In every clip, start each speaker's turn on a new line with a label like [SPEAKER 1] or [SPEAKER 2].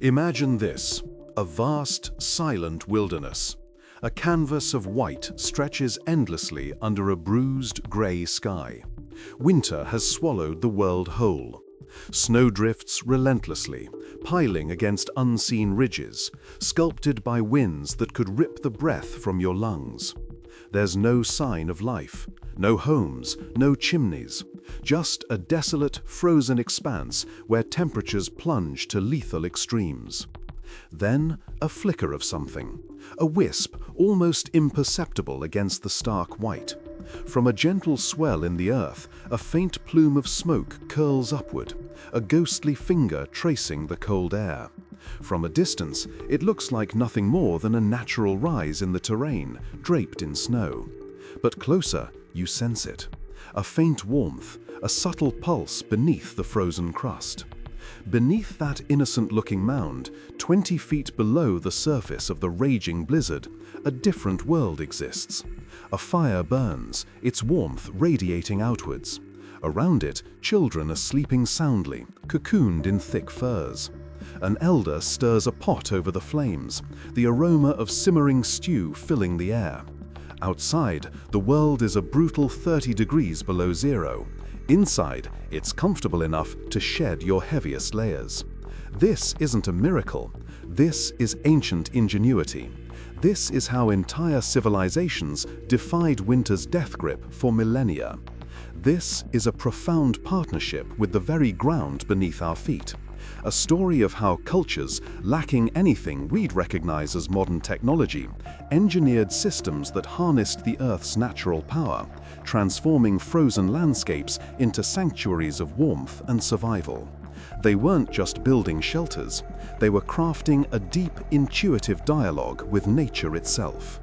[SPEAKER 1] Imagine this, a vast, silent wilderness. A canvas of white stretches endlessly under a bruised grey sky. Winter has swallowed the world whole. Snow drifts relentlessly, piling against unseen ridges, sculpted by winds that could rip the breath from your lungs. There's no sign of life, no homes, no chimneys, just a desolate, frozen expanse where temperatures plunge to lethal extremes. Then, a flicker of something, a wisp almost imperceptible against the stark white. From a gentle swell in the earth, a faint plume of smoke curls upward, a ghostly finger tracing the cold air. From a distance, it looks like nothing more than a natural rise in the terrain, draped in snow. But closer, you sense it. A faint warmth, a subtle pulse beneath the frozen crust. Beneath that innocent-looking mound, 20 feet below the surface of the raging blizzard, a different world exists. A fire burns, its warmth radiating outwards. Around it, children are sleeping soundly, cocooned in thick furs. An elder stirs a pot over the flames, the aroma of simmering stew filling the air. Outside, the world is a brutal 30 degrees below zero. Inside, it's comfortable enough to shed your heaviest layers. This isn't a miracle. This is ancient ingenuity. This is how entire civilizations defied winter's death grip for millennia. This is a profound partnership with the very ground beneath our feet. A story of how cultures, lacking anything we'd recognize as modern technology, engineered systems that harnessed the Earth's natural power, transforming frozen landscapes into sanctuaries of warmth and survival. They weren't just building shelters, they were crafting a deep, intuitive dialogue with nature itself.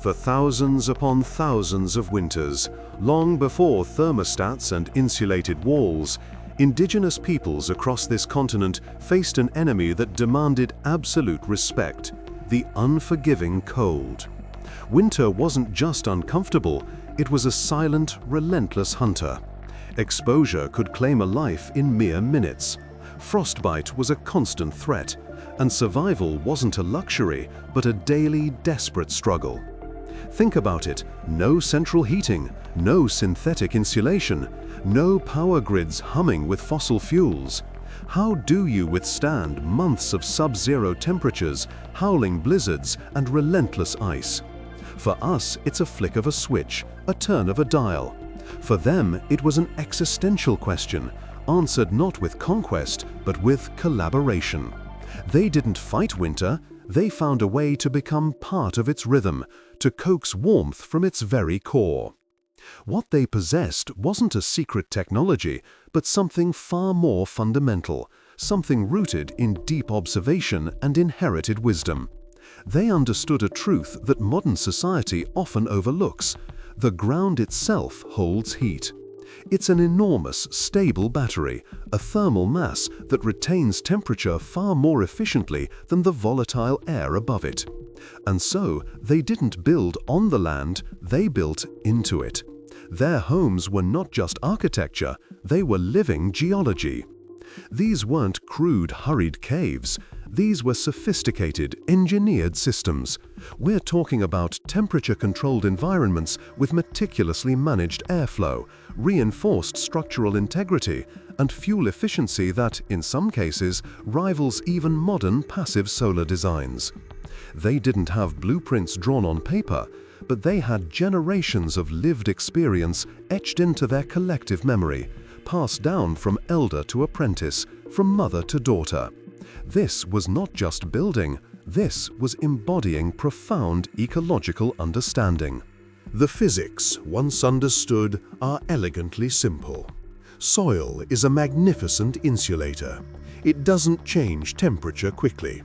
[SPEAKER 1] For thousands upon thousands of winters, long before thermostats and insulated walls, indigenous peoples across this continent faced an enemy that demanded absolute respect: the unforgiving cold. Winter wasn't just uncomfortable, it was a silent, relentless hunter. Exposure could claim a life in mere minutes. Frostbite was a constant threat, and survival wasn't a luxury, but a daily, desperate struggle. Think about it: no central heating, no synthetic insulation, no power grids humming with fossil fuels. How do you withstand months of sub-zero temperatures, howling blizzards, and relentless ice? For us, it's a flick of a switch, a turn of a dial. For them, it was an existential question, answered not with conquest, but with collaboration. They didn't fight winter, they found a way to become part of its rhythm, to coax warmth from its very core. What they possessed wasn't a secret technology, but something far more fundamental, something rooted in deep observation and inherited wisdom. They understood a truth that modern society often overlooks: the ground itself holds heat. It's an enormous, stable battery, a thermal mass that retains temperature far more efficiently than the volatile air above it. And so, they didn't build on the land, they built into it. Their homes were not just architecture, they were living geology. These weren't crude, hurried caves. These were sophisticated, engineered systems. We're talking about temperature-controlled environments with meticulously managed airflow, reinforced structural integrity, and fuel efficiency that, in some cases, rivals even modern passive solar designs. They didn't have blueprints drawn on paper, but they had generations of lived experience etched into their collective memory, passed down from elder to apprentice, from mother to daughter. This was not just building, this was embodying profound ecological understanding. The physics, once understood, are elegantly simple. Soil is a magnificent insulator. It doesn't change temperature quickly.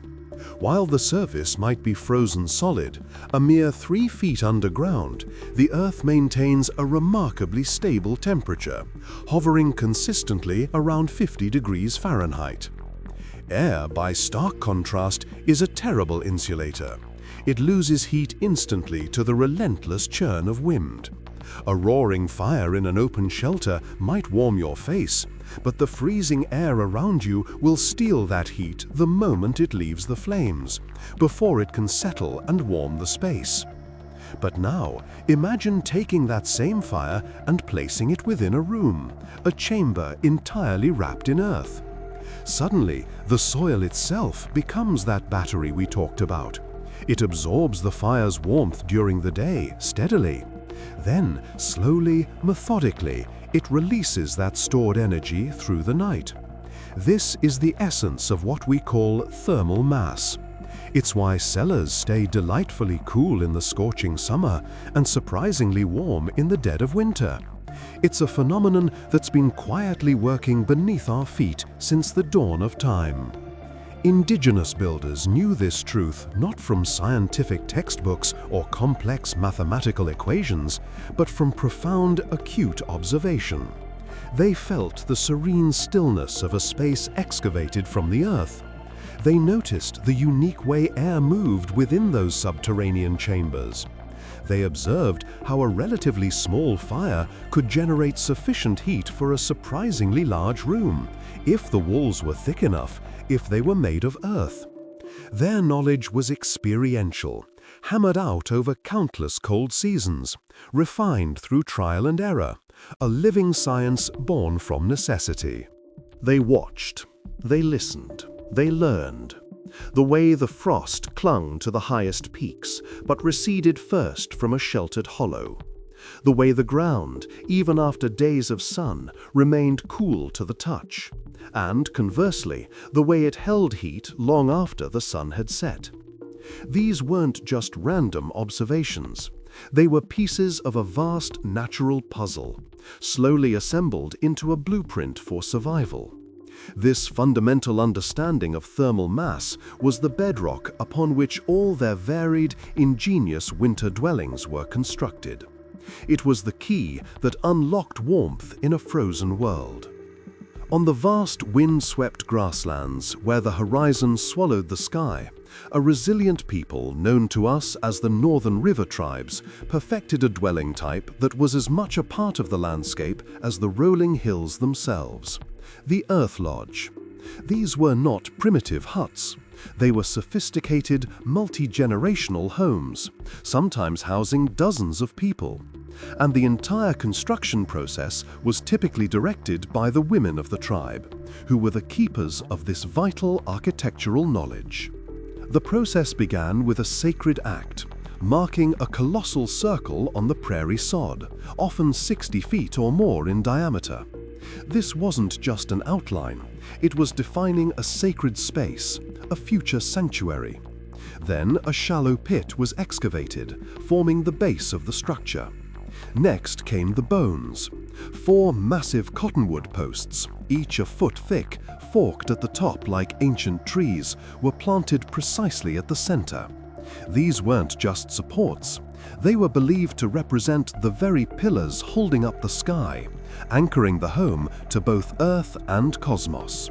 [SPEAKER 1] While the surface might be frozen solid, a mere 3 feet underground, the Earth maintains a remarkably stable temperature, hovering consistently around 50 degrees Fahrenheit. Air, by stark contrast, is a terrible insulator. It loses heat instantly to the relentless churn of wind. A roaring fire in an open shelter might warm your face, but the freezing air around you will steal that heat the moment it leaves the flames, before it can settle and warm the space. But now, imagine taking that same fire and placing it within a room, a chamber entirely wrapped in earth. Suddenly, the soil itself becomes that battery we talked about. It absorbs the fire's warmth during the day, steadily. Then, slowly, methodically, it releases that stored energy through the night. This is the essence of what we call thermal mass. It's why cellars stay delightfully cool in the scorching summer and surprisingly warm in the dead of winter. It's a phenomenon that's been quietly working beneath our feet since the dawn of time. Indigenous builders knew this truth not from scientific textbooks or complex mathematical equations, but from profound, acute observation. They felt the serene stillness of a space excavated from the earth. They noticed the unique way air moved within those subterranean chambers. They observed how a relatively small fire could generate sufficient heat for a surprisingly large room, if the walls were thick enough, if they were made of earth. Their knowledge was experiential, hammered out over countless cold seasons, refined through trial and error, a living science born from necessity. They watched, they listened, they learned. The way the frost clung to the highest peaks, but receded first from a sheltered hollow. The way the ground, even after days of sun, remained cool to the touch. And, conversely, the way it held heat long after the sun had set. These weren't just random observations. They were pieces of a vast natural puzzle, slowly assembled into a blueprint for survival. This fundamental understanding of thermal mass was the bedrock upon which all their varied, ingenious winter dwellings were constructed. It was the key that unlocked warmth in a frozen world. On the vast wind-swept grasslands where the horizon swallowed the sky, a resilient people known to us as the Northern River Tribes perfected a dwelling type that was as much a part of the landscape as the rolling hills themselves. The Earth Lodge. These were not primitive huts. They were sophisticated, multi-generational homes, sometimes housing dozens of people. And the entire construction process was typically directed by the women of the tribe, who were the keepers of this vital architectural knowledge. The process began with a sacred act, marking a colossal circle on the prairie sod, often 60 feet or more in diameter. This wasn't just an outline, it was defining a sacred space, a future sanctuary. Then a shallow pit was excavated, forming the base of the structure. Next came the bones. 4 massive cottonwood posts, each a foot thick, forked at the top like ancient trees, were planted precisely at the center. These weren't just supports. They were believed to represent the very pillars holding up the sky, anchoring the home to both Earth and cosmos.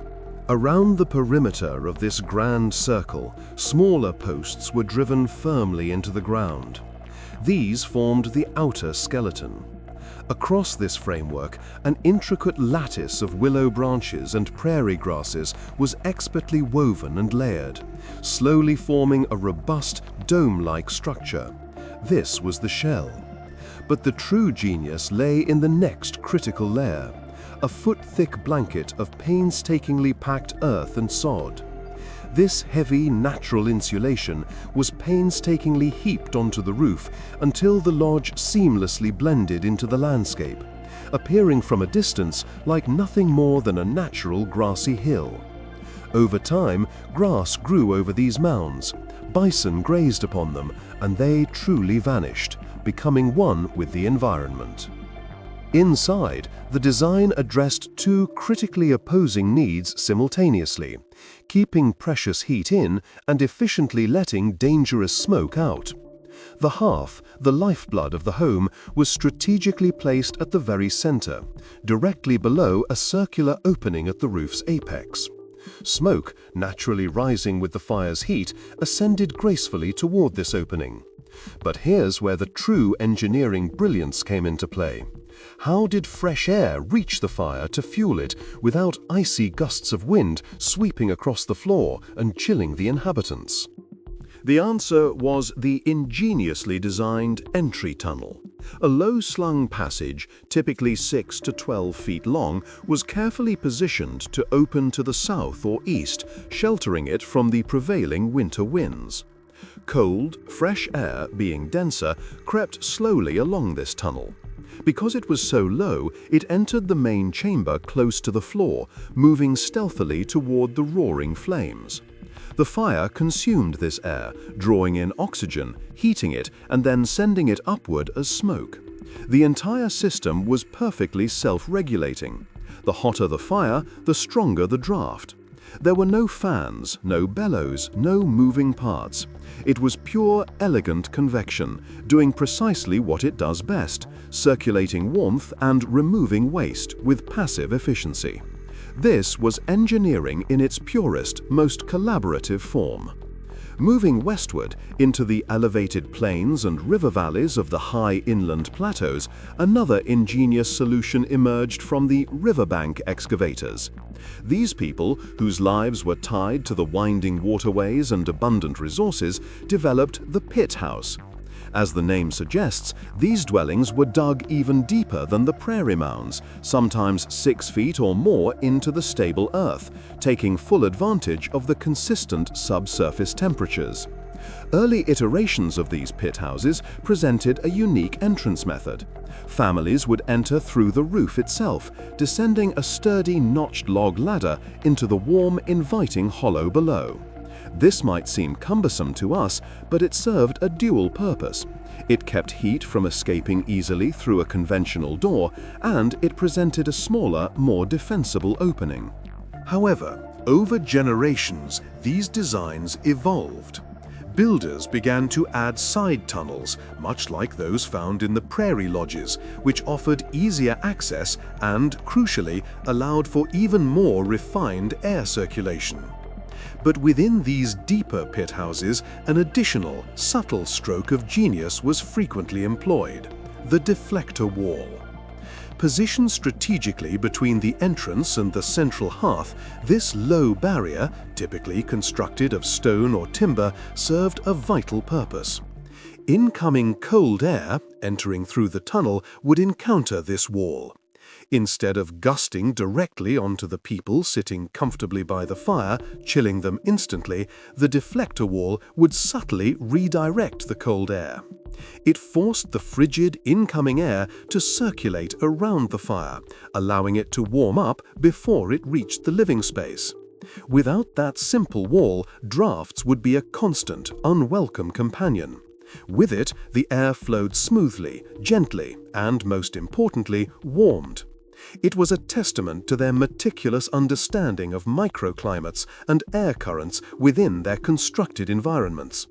[SPEAKER 1] Around the perimeter of this grand circle, smaller posts were driven firmly into the ground. These formed the outer skeleton. Across this framework, an intricate lattice of willow branches and prairie grasses was expertly woven and layered, slowly forming a robust, dome-like structure. This was the shell. But the true genius lay in the next critical layer, a foot-thick blanket of painstakingly packed earth and sod. This heavy, natural insulation was painstakingly heaped onto the roof until the lodge seamlessly blended into the landscape, appearing from a distance like nothing more than a natural grassy hill. Over time, grass grew over these mounds, bison grazed upon them, and they truly vanished, becoming one with the environment. Inside, the design addressed 2 critically opposing needs simultaneously, keeping precious heat in and efficiently letting dangerous smoke out. The hearth, the lifeblood of the home, was strategically placed at the very center, directly below a circular opening at the roof's apex. Smoke, naturally rising with the fire's heat, ascended gracefully toward this opening. But here's where the true engineering brilliance came into play. How did fresh air reach the fire to fuel it without icy gusts of wind sweeping across the floor and chilling the inhabitants? The answer was the ingeniously designed entry tunnel. A low-slung passage, typically 6 to 12 feet long, was carefully positioned to open to the south or east, sheltering it from the prevailing winter winds. Cold, fresh air, being denser, crept slowly along this tunnel. Because it was so low, it entered the main chamber close to the floor, moving stealthily toward the roaring flames. The fire consumed this air, drawing in oxygen, heating it, and then sending it upward as smoke. The entire system was perfectly self-regulating. The hotter the fire, the stronger the draft. There were no fans, no bellows, no moving parts. It was pure, elegant convection, doing precisely what it does best, circulating warmth and removing waste with passive efficiency. This was engineering in its purest, most collaborative form. Moving westward into the elevated plains and river valleys of the high inland plateaus, another ingenious solution emerged from the riverbank excavators. These people, whose lives were tied to the winding waterways and abundant resources, developed the pit house. As the name suggests, these dwellings were dug even deeper than the prairie mounds, sometimes 6 feet or more into the stable earth, taking full advantage of the consistent subsurface temperatures. Early iterations of these pit houses presented a unique entrance method. Families would enter through the roof itself, descending a sturdy notched log ladder into the warm, inviting hollow below. This might seem cumbersome to us, but it served a dual purpose. It kept heat from escaping easily through a conventional door, and it presented a smaller, more defensible opening. However, over generations, these designs evolved. Builders began to add side tunnels, much like those found in the prairie lodges, which offered easier access and, crucially, allowed for even more refined air circulation. But within these deeper pit houses, an additional, subtle stroke of genius was frequently employed: the deflector wall. Positioned strategically between the entrance and the central hearth, this low barrier, typically constructed of stone or timber, served a vital purpose. Incoming cold air, entering through the tunnel, would encounter this wall. Instead of gusting directly onto the people sitting comfortably by the fire, chilling them instantly, the deflector wall would subtly redirect the cold air. It forced the frigid incoming air to circulate around the fire, allowing it to warm up before it reached the living space. Without that simple wall, drafts would be a constant, unwelcome companion. With it, the air flowed smoothly, gently, and most importantly, warmed. It was a testament to their meticulous understanding of microclimates and air currents within their constructed environments.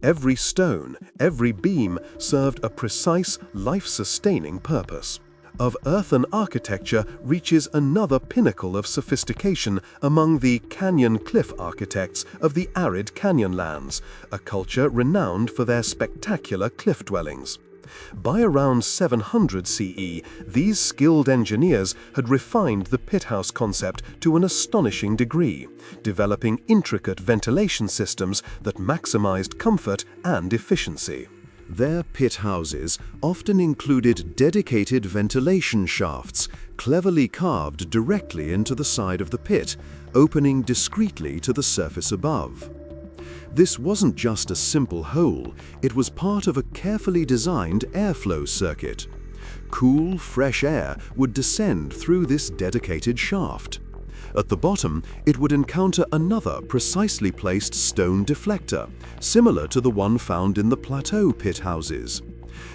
[SPEAKER 1] Every stone, every beam served a precise, life-sustaining purpose. Of earthen architecture reaches another pinnacle of sophistication among the canyon cliff architects of the arid canyonlands, a culture renowned for their spectacular cliff dwellings. By around 700 CE, these skilled engineers had refined the pit house concept to an astonishing degree, developing intricate ventilation systems that maximized comfort and efficiency. Their pit houses often included dedicated ventilation shafts, cleverly carved directly into the side of the pit, opening discreetly to the surface above. This wasn't just a simple hole, it was part of a carefully designed airflow circuit. Cool, fresh air would descend through this dedicated shaft. At the bottom, it would encounter another precisely placed stone deflector, similar to the one found in the plateau pit houses.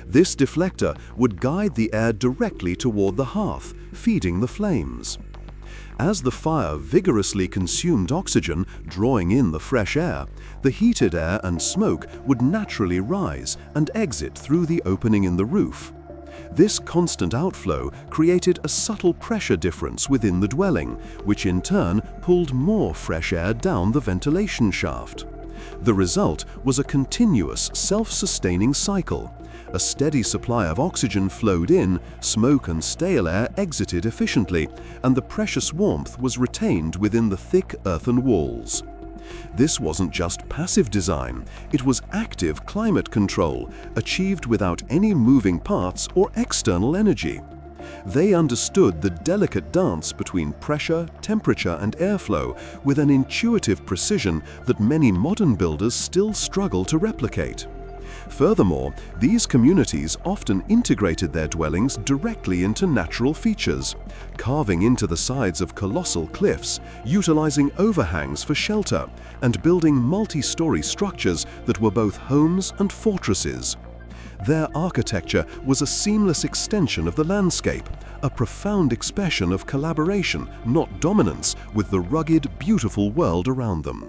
[SPEAKER 1] This deflector would guide the air directly toward the hearth, feeding the flames. As the fire vigorously consumed oxygen, drawing in the fresh air, the heated air and smoke would naturally rise and exit through the opening in the roof. This constant outflow created a subtle pressure difference within the dwelling, which in turn pulled more fresh air down the ventilation shaft. The result was a continuous, self-sustaining cycle. A steady supply of oxygen flowed in, smoke and stale air exited efficiently, and the precious warmth was retained within the thick earthen walls. This wasn't just passive design, it was active climate control, achieved without any moving parts or external energy. They understood the delicate dance between pressure, temperature, and airflow with an intuitive precision that many modern builders still struggle to replicate. Furthermore, these communities often integrated their dwellings directly into natural features, carving into the sides of colossal cliffs, utilizing overhangs for shelter, and building multi-story structures that were both homes and fortresses. Their architecture was a seamless extension of the landscape, a profound expression of collaboration, not dominance, with the rugged, beautiful world around them.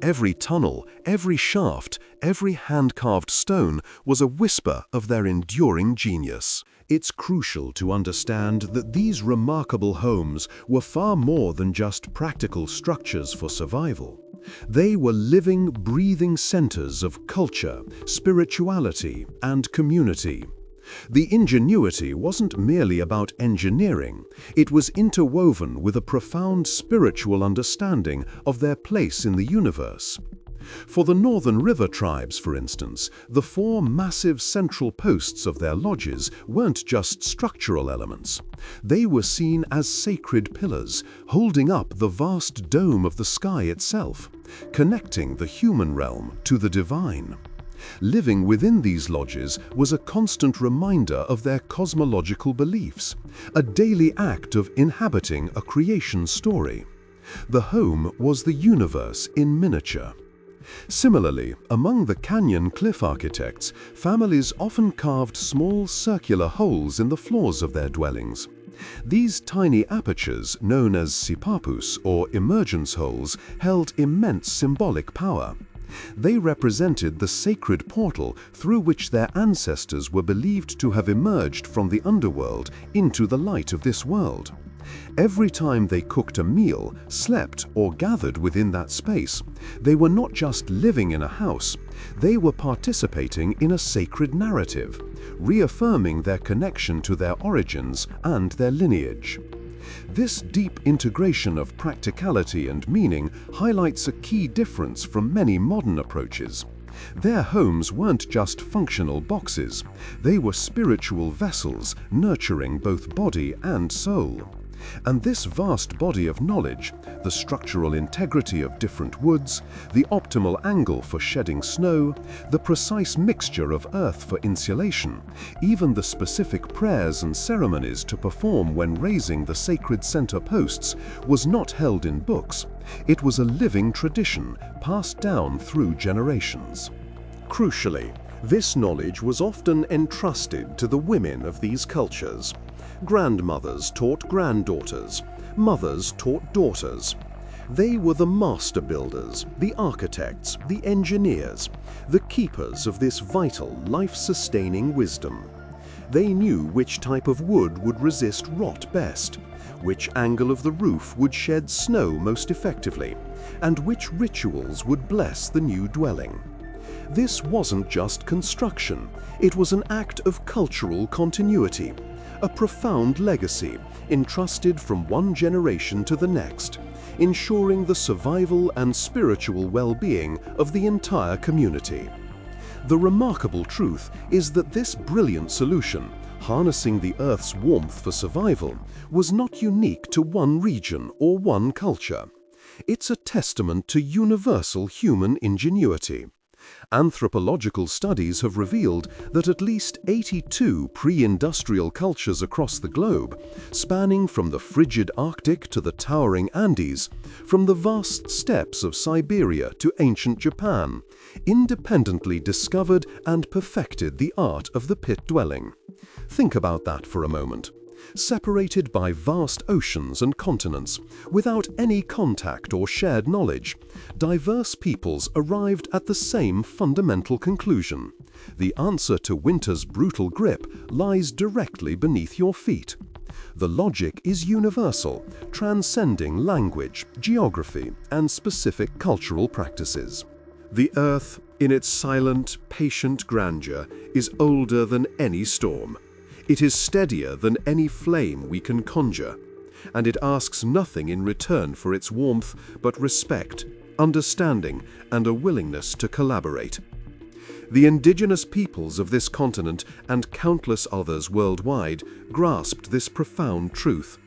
[SPEAKER 1] Every tunnel, every shaft, every hand-carved stone was a whisper of their enduring genius. It's crucial to understand that these remarkable homes were far more than just practical structures for survival. They were living, breathing centers of culture, spirituality, and community. The ingenuity wasn't merely about engineering, it was interwoven with a profound spiritual understanding of their place in the universe. For the Northern River tribes, for instance, the four massive central posts of their lodges weren't just structural elements. They were seen as sacred pillars, holding up the vast dome of the sky itself, connecting the human realm to the divine. Living within these lodges was a constant reminder of their cosmological beliefs, a daily act of inhabiting a creation story. The home was the universe in miniature. Similarly, among the canyon cliff architects, families often carved small circular holes in the floors of their dwellings. These tiny apertures, known as sipapus or emergence holes, held immense symbolic power. They represented the sacred portal through which their ancestors were believed to have emerged from the underworld into the light of this world. Every time they cooked a meal, slept, or gathered within that space, they were not just living in a house, they were participating in a sacred narrative, reaffirming their connection to their origins and their lineage. This deep integration of practicality and meaning highlights a key difference from many modern approaches. Their homes weren't just functional boxes, they were spiritual vessels nurturing both body and soul. And this vast body of knowledge, the structural integrity of different woods, the optimal angle for shedding snow, the precise mixture of earth for insulation, even the specific prayers and ceremonies to perform when raising the sacred center posts, was not held in books. It was a living tradition passed down through generations. Crucially, this knowledge was often entrusted to the women of these cultures. Grandmothers taught granddaughters, mothers taught daughters. They were the master builders, the architects, the engineers, the keepers of this vital, life-sustaining wisdom. They knew which type of wood would resist rot best, which angle of the roof would shed snow most effectively, and which rituals would bless the new dwelling. This wasn't just construction, it was an act of cultural continuity, a profound legacy entrusted from one generation to the next, ensuring the survival and spiritual well-being of the entire community. The remarkable truth is that this brilliant solution, harnessing the Earth's warmth for survival, was not unique to one region or one culture. It's a testament to universal human ingenuity. Anthropological studies have revealed that at least 82 pre-industrial cultures across the globe, spanning from the frigid Arctic to the towering Andes, from the vast steppes of Siberia to ancient Japan, independently discovered and perfected the art of the pit dwelling. Think about that for a moment. Separated by vast oceans and continents, without any contact or shared knowledge, diverse peoples arrived at the same fundamental conclusion. The answer to winter's brutal grip lies directly beneath your feet. The logic is universal, transcending language, geography, and specific cultural practices. The earth, in its silent, patient grandeur, is older than any storm. It is steadier than any flame we can conjure, and it asks nothing in return for its warmth but respect, understanding, and a willingness to collaborate. The indigenous peoples of this continent and countless others worldwide grasped this profound truth.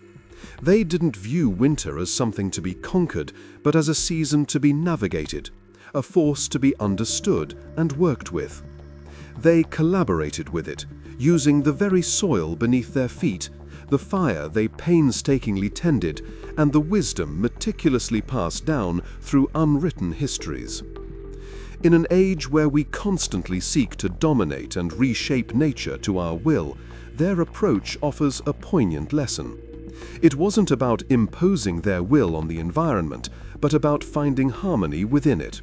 [SPEAKER 1] They didn't view winter as something to be conquered, but as a season to be navigated, a force to be understood and worked with. They collaborated with it, using the very soil beneath their feet, the fire they painstakingly tended, and the wisdom meticulously passed down through unwritten histories. In an age where we constantly seek to dominate and reshape nature to our will, their approach offers a poignant lesson. It wasn't about imposing their will on the environment, but about finding harmony within it.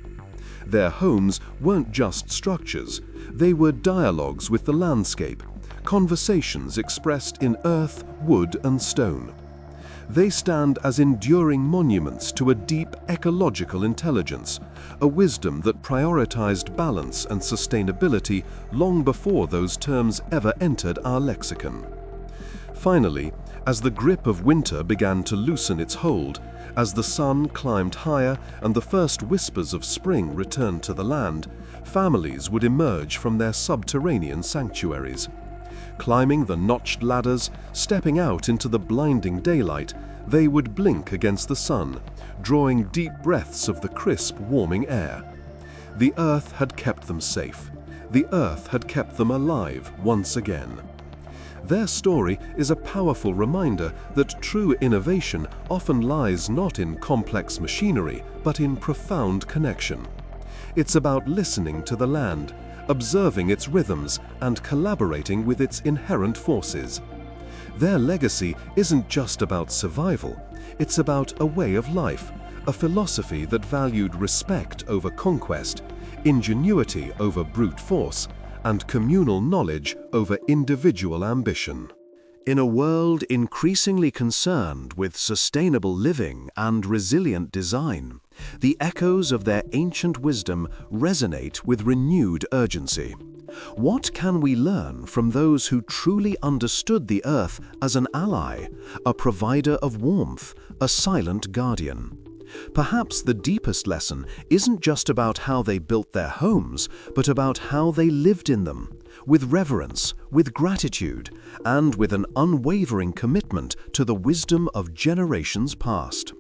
[SPEAKER 1] Their homes weren't just structures, they were dialogues with the landscape, conversations expressed in earth, wood, and stone. They stand as enduring monuments to a deep ecological intelligence, a wisdom that prioritized balance and sustainability long before those terms ever entered our lexicon. Finally, as the grip of winter began to loosen its hold, as the sun climbed higher and the first whispers of spring returned to the land, families would emerge from their subterranean sanctuaries. Climbing the notched ladders, stepping out into the blinding daylight, they would blink against the sun, drawing deep breaths of the crisp, warming air. The earth had kept them safe. The earth had kept them alive once again. Their story is a powerful reminder that true innovation often lies not in complex machinery, but in profound connection. It's about listening to the land, observing its rhythms, and collaborating with its inherent forces. Their legacy isn't just about survival, it's about a way of life, a philosophy that valued respect over conquest, ingenuity over brute force, and communal knowledge over individual ambition. In a world increasingly concerned with sustainable living and resilient design, the echoes of their ancient wisdom resonate with renewed urgency. What can we learn from those who truly understood the earth as an ally, a provider of warmth, a silent guardian? Perhaps the deepest lesson isn't just about how they built their homes, but about how they lived in them, with reverence, with gratitude, and with an unwavering commitment to the wisdom of generations past.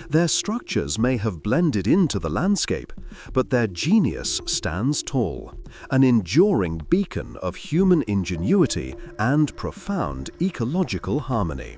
[SPEAKER 1] Their structures may have blended into the landscape, but their genius stands tall, an enduring beacon of human ingenuity and profound ecological harmony.